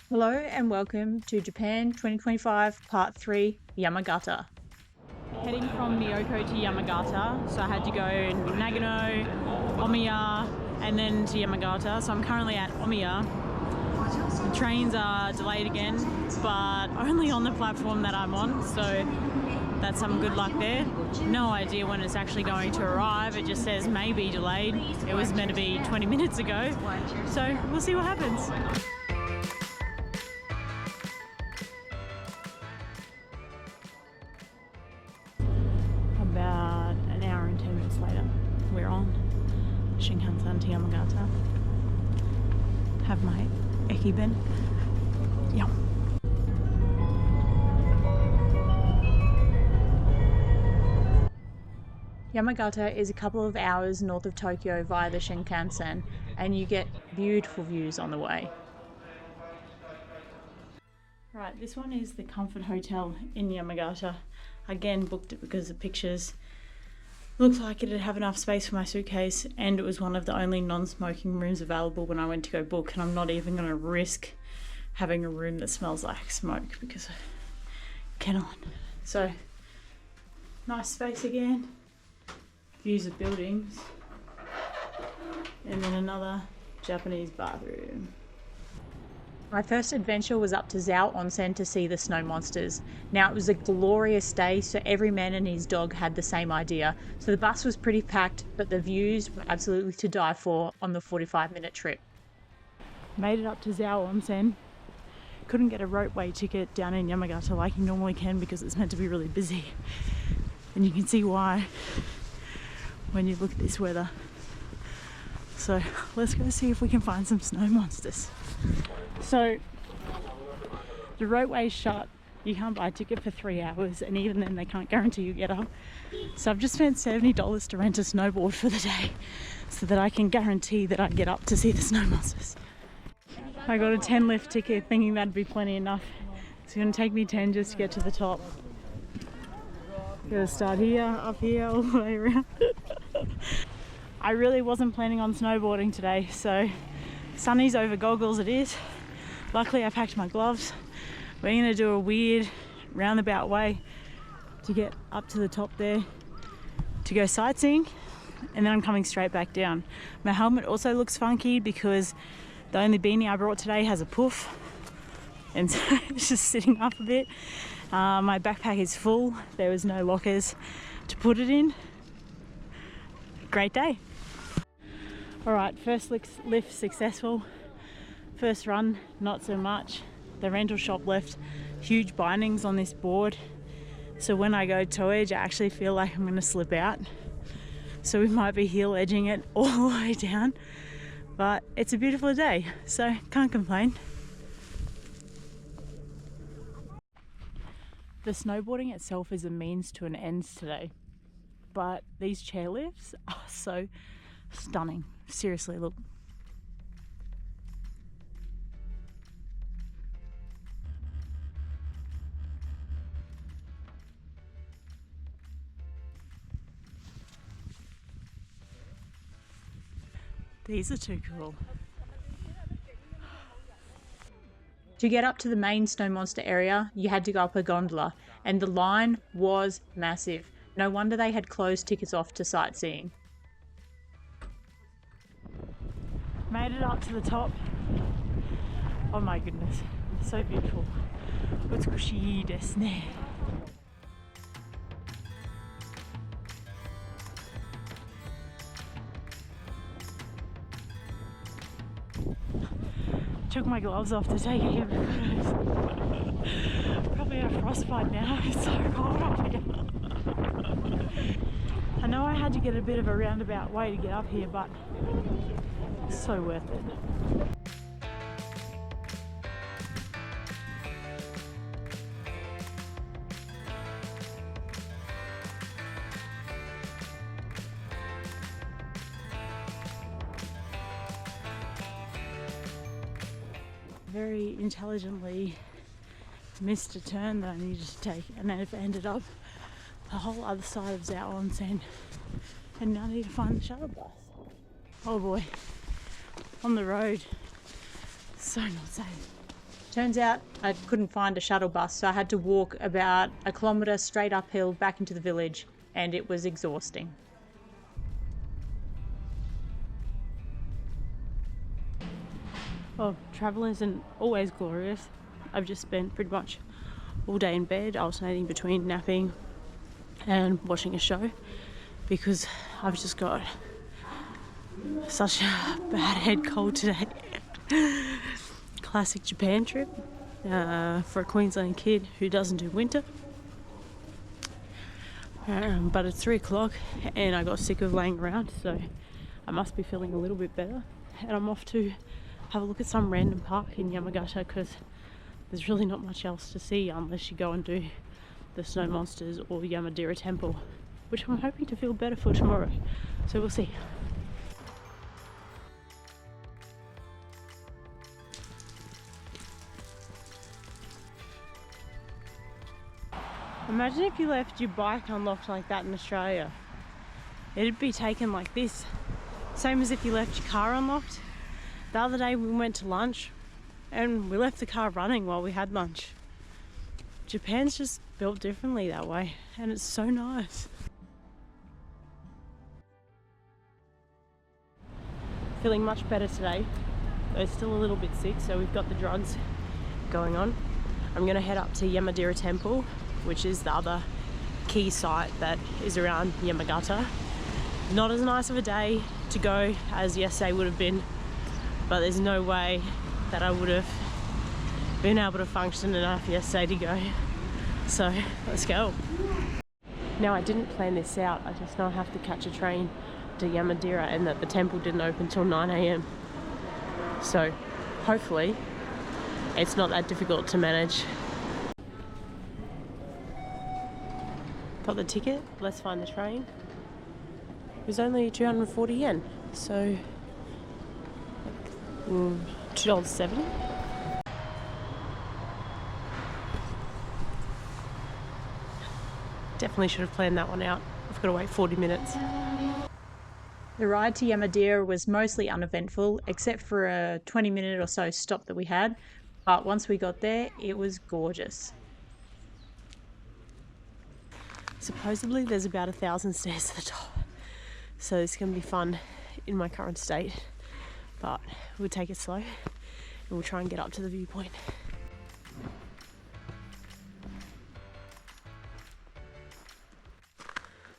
Hello and welcome to Japan 2025 Part 3 Yamagata. Heading from Miyako to Yamagata, so I had to go Nagano, Omiya, and then to Yamagata. So I'm currently at Omiya. The trains are delayed again, but only on the platform that I'm on, so that's some good luck there. No idea when it's actually going to arrive. It just says maybe delayed. It was meant to be 20 minutes ago, so we'll see what happens. About an hour and 10 minutes later, we're on Shinkansen to Yamagata. Have my Ekiben. Yum. Yamagata is a couple of hours north of Tokyo via the Shinkansen, and you get beautiful views on the way. Right, this one is the Comfort Hotel in Yamagata. Again, booked it because the pictures looked like it'd have enough space for my suitcase, and it was one of the only non-smoking rooms available when I went to go book, and I'm not even going to risk having a room that smells like smoke because I cannot. So, nice space again, views of buildings, and then another Japanese bathroom. My first adventure was up to Zao Onsen to see the snow monsters. Now, it was a glorious day, so every man and his dog had the same idea. So the bus was pretty packed, but the views were absolutely to die for on the 45-minute trip. Made it up to Zao Onsen. Couldn't get a ropeway ticket down in Yamagata like you normally can because it's meant to be really busy. And you can see why when you look at this weather. So let's go see if we can find some snow monsters. So the ropeway's shut. You can't buy a ticket for 3 hours, and even then they can't guarantee you get up. So I've just spent $70 to rent a snowboard for the day so that I can guarantee that I get up to see the snow monsters. I got a 10 lift ticket thinking that'd be plenty enough. It's going to take me 10 just to get to the top. Gotta start here, up here, all the way around. I really wasn't planning on snowboarding today, so sunnies over goggles it is. Luckily I packed my gloves. We're going to do a weird roundabout way to get up to the top there to go sightseeing, and then I'm coming straight back down. My helmet also looks funky because the only beanie I brought today has a poof, and so it's just sitting up a bit. My backpack is full. There was no lockers to put it in. Great day. Alright, first lift successful. First run, not so much. The rental shop left huge bindings on this board. So when I go toe edge, I actually feel like I'm going to slip out. So we might be heel edging it all the way down. But it's a beautiful day, so can't complain. The snowboarding itself is a means to an end today. But these chairlifts are so stunning. Seriously, look. These are too cool. To get up to the main snow monster area, you had to go up a gondola, and the line was massive. No wonder they had closed tickets off to sightseeing. Made it up to the top. Oh my goodness, so beautiful. 美しいですね. Took my gloves off to take a photos. Probably a frostbite now. It's so cold up here. I know I had to get a bit of a roundabout way to get up here, but it's so worth it. Very intelligently missed a turn that I needed to take, and then it ended up the whole other side of Zao Onsen, and now I need to find the shuttle bus. Oh boy, on the road, so not safe. Turns out I couldn't find a shuttle bus, so I had to walk about 1 kilometre straight uphill back into the village, and it was exhausting. Well, travel isn't always glorious. I've just spent pretty much all day in bed, alternating between napping and watching a show, because I've just got such a bad head cold today. Classic Japan trip for a Queensland kid who doesn't do winter. But it's 3 o'clock and I got sick of laying around, so I must be feeling a little bit better. And I'm off to have a look at some random park in Yamagata, because there's really not much else to see unless you go and do the Snow Monsters or Yamadera Temple, which I'm hoping to feel better for tomorrow. So we'll see. Imagine if you left your bike unlocked like that in Australia. It'd be taken like this. Same as if you left your car unlocked. The other day we went to lunch and we left the car running while we had lunch. Japan's just built differently that way, and it's so nice. Feeling much better today, though still a little bit sick, so we've got the drugs going on. I'm going to head up to Yamadera Temple, which is the other key site that is around Yamagata. Not as nice of a day to go as yesterday would have been, but there's no way that I would have been able to function enough yesterday to go. So let's go. Now, I didn't plan this out, I just know I have to catch a train to Yamadera and that the temple didn't open till 9 AM. So hopefully it's not that difficult to manage. Got the ticket, let's find the train. It was only 240 yen, so $2.70. Definitely should have planned that one out. I've got to wait 40 minutes. The ride to Yamadera was mostly uneventful, except for a 20-minute or so stop that we had. But once we got there, it was gorgeous. Supposedly there's about 1,000 stairs to the top, so it's going to be fun in my current state. But we'll take it slow and we'll try and get up to the viewpoint.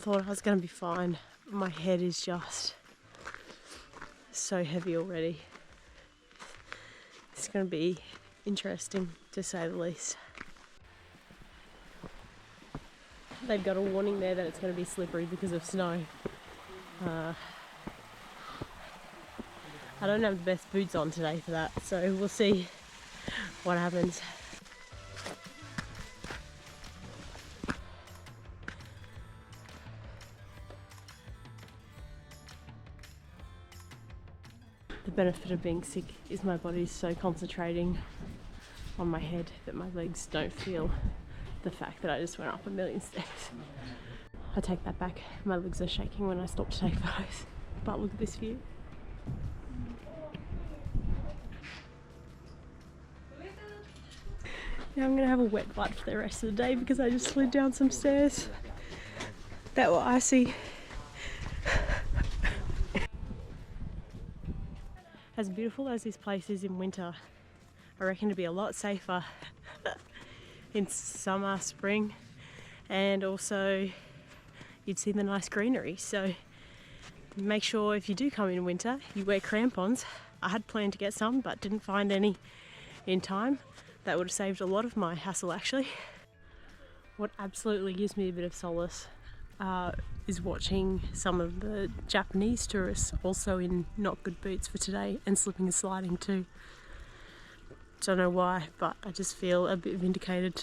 Thought I was going to be fine. My head is just so heavy already. It's going to be interesting, to say the least. They've got a warning there that it's going to be slippery because of snow. I don't have the best boots on today for that, so we'll see what happens. The benefit of being sick is my body's so concentrating on my head that my legs don't feel the fact that I just went up a million steps. I take that back. My legs are shaking when I stop to take photos. But look at this view. Now I'm going to have a wet butt for the rest of the day because I just slid down some stairs that were icy. As beautiful as this place is in winter, I reckon it'd be a lot safer in summer, spring, and also you'd see the nice greenery. So make sure if you do come in winter, you wear crampons. I had planned to get some, but didn't find any in time. That would have saved a lot of my hassle, actually. What absolutely gives me a bit of solace is watching some of the Japanese tourists also in not good boots for today and slipping and sliding too. Don't know why, but I just feel a bit vindicated.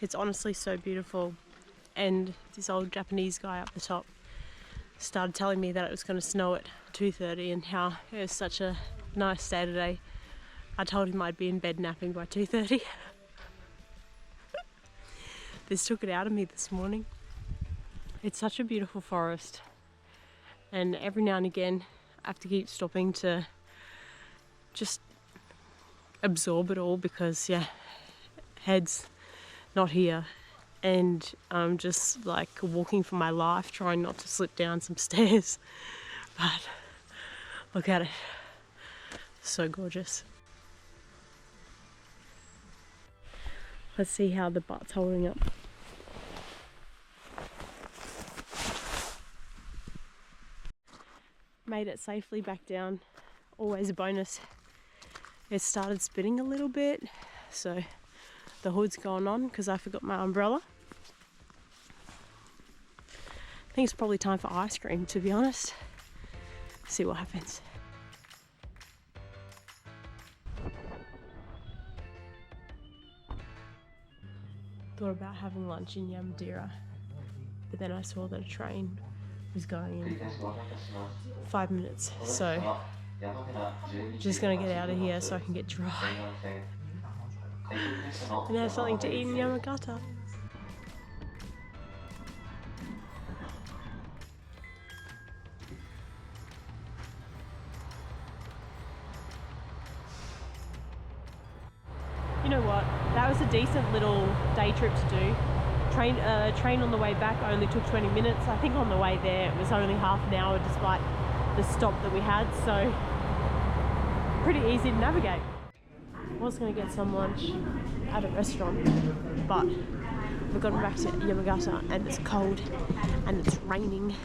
It's honestly so beautiful, and this old Japanese guy up the top started telling me that it was going to snow at 2:30 and how it was such a nice day today. I told him I'd be in bed napping by 2:30. This took it out of me this morning. It's such a beautiful forest, and every now and again I have to keep stopping to just absorb it all because, yeah, head's not here. And I'm just like walking for my life, trying not to slip down some stairs. But look at it. So gorgeous. Let's see how the butt's holding up. Made it safely back down. Always a bonus. It started spinning a little bit, so the hood's gone on because I forgot my umbrella. I think it's probably time for ice cream, to be honest. See what happens. Thought about having lunch in Yamadera, but then I saw that a train was going in 5 minutes, so just gonna get out of here so I can get dry and have something to eat in Yamagata. You know what? That was a decent little day trip to do. Train on the way back only took 20 minutes. I think on the way there it was only half an hour despite the stop that we had, so pretty easy to navigate. I was going to get some lunch at a restaurant, but we've gotten back to Yamagata and it's cold and it's raining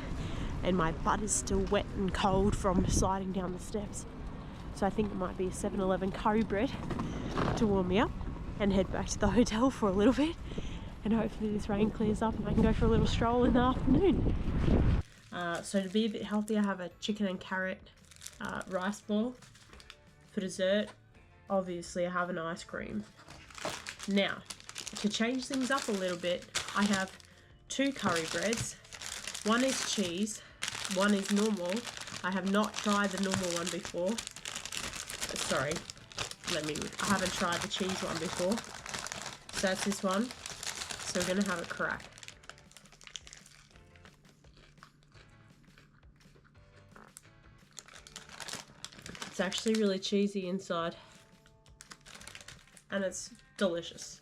and my butt is still wet and cold from sliding down the steps. So I think it might be a 7-Eleven curry bread to warm me up and head back to the hotel for a little bit, and hopefully this rain clears up and I can go for a little stroll in the afternoon. So to be a bit healthy, I have a chicken and carrot rice ball. For dessert, obviously I have an ice cream. Now, to change things up a little bit, I have 2 curry breads. One is cheese, one is normal. I have not tried the normal one before. Sorry, I haven't tried the cheese one before. So that's this one. So we're gonna have a crack. It's actually really cheesy inside. And it's delicious.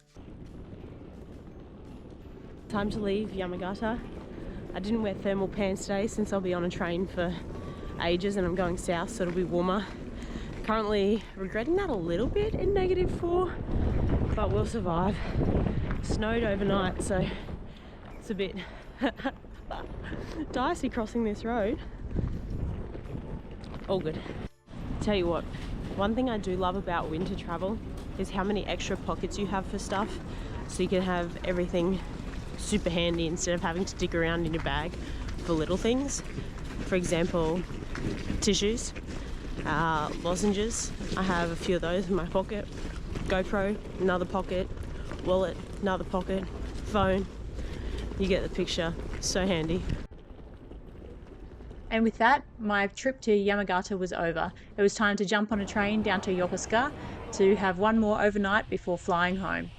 Time to leave Yamagata. I didn't wear thermal pants today since I'll be on a train for ages and I'm going south, so it'll be warmer. Currently regretting that a little bit in -4, but we'll survive. Snowed overnight, so it's a bit dicey crossing this road. All good. Tell you what, one thing I do love about winter travel is how many extra pockets you have for stuff, so you can have everything super handy instead of having to dig around in your bag for little things. For example, tissues, lozenges. I have a few of those in my pocket. GoPro, another pocket. Wallet, another pocket. Phone. You get the picture. So handy. And with that, my trip to Yamagata was over. It was time to jump on a train down to Yokosuka to have one more overnight before flying home.